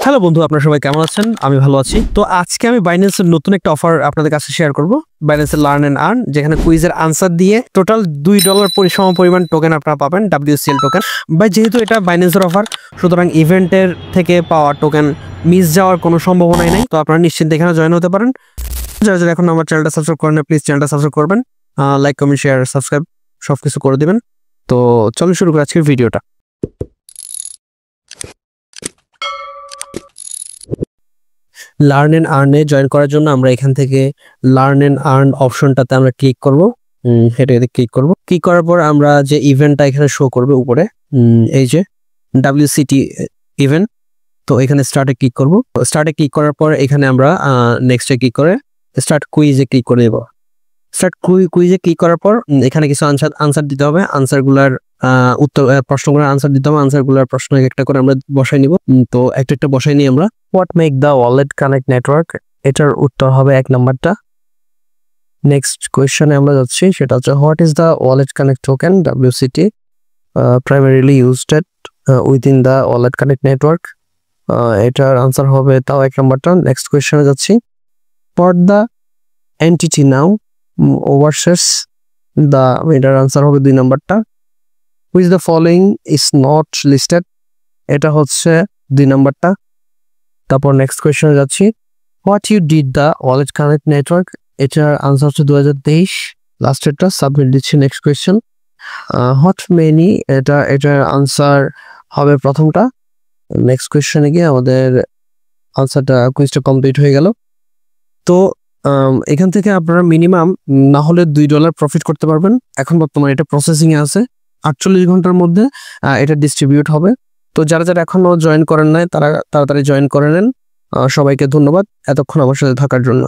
Hello বন্ধু, আপনারা সবাই কেমন আছেন? আমি ভালো আছি। তো আজকে আমি বাইন্যান্সের নতুন একটা অফার আপনাদের কাছে শেয়ার করব। বাইন্যান্সের লার্ন এন্ড আর্ন, যেখানে কুইজের আনসার দিয়ে টোটাল $2 পরিমাণ টোকেন আপনারা পাবেন, WCL টোকেন। বা যেহেতু এটা বাইন্যান্সের অফার, সুতরাং ইভেন্টের থেকে পাওয়া টোকেন মিস যাওয়ার কোনো সম্ভাবনাই নাই। তো আপনারা নিশ্চিন্তে এখানে জয়েন হতে পারেন। যারা যারা এখন আমার চ্যানেলটা সাবস্ক্রাইব করেন, প্লিজ চ্যানেলটা সাবস্ক্রাইব করবেন, লাইক কমেন্ট শেয়ার সাবস্ক্রাইব সবকিছু করে দিবেন। তো চলুন শুরু করি আজকের ভিডিওটা। লার্ন এন্ড আর্নে জয়েন করার জন্য আমরা এখান থেকে লার্ন এন্ড আর্ন অপশনটাতে আমরা ক্লিক করব। সেটাতে ক্লিক করব। ক্লিক করার পর আমরা যে ইভেন্টটা এখানে শো করবে উপরে, এই যে WCT ইভেন্ট, তো এখানে স্টার্টে ক্লিক করব। স্টার্টে ক্লিক করার পর এখানে আমরা নেক্সটে ক্লিক করে স্টার্ট কুইজে ক্লিক করে দেব। স্টার্ট কুইজে ক্লিক করার পর এখানে কিছু আনসার দিতে হবে। আনসারগুলার উত্তর, প্রশ্নগুলোর আনসার দিতে হবে। আনসারগুলোর প্রশ্ন একটা করে আমরা বসাই নিব। তো একটা বসাই নিই আমরা। What make the wallet connect network, এটার উত্তর হবে 1 নাম্বারটা। নেক্সট কোয়েশ্চনে আমরা যাচ্ছি, সেটা হচ্ছে what is the wallet connect token WCT primarily used within the wallet connect network, এটার আনসার হবে তাও 1 নাম্বারটা। নেক্সট কোয়েশ্চনে যাচ্ছি, for the entity now oversees the, এটার আনসার হবে 2 নাম্বারটা। Which the following is not listed, এটা হচ্ছে 2 নাম্বারটা। তারপর নেক্সট কোয়েশ্চনে যাচ্ছি, what you did the wallet connect network, এটার আনসার হচ্ছে 2023, লাস্টেরটা। সাবমিট দিচ্ছি। নেক্সট কোয়েশ্চন, হোয়াট মেনি, এটার আনসার হবে প্রথমটা। নেক্সট কোয়েশ্চনে গিয়ে আমাদের আনসারটা, কুইজটা কমপ্লিট হয়ে গেল। তো এখান থেকে আপনারা মিনিমাম না হলে $2 প্রফিট করতে পারবেন। এখন বর্তমানে এটা প্রসেসিং এ আছে, 48 ঘন্টার মধ্যে এটা ডিস্ট্রিবিউট হবে। তো যারা যারা এখনো জয়েন করেন নাই, তারা তাড়াতাড়ি জয়েন করে নেন। সবাইকে ধন্যবাদ এতক্ষণ আমার সাথে থাকার জন্য।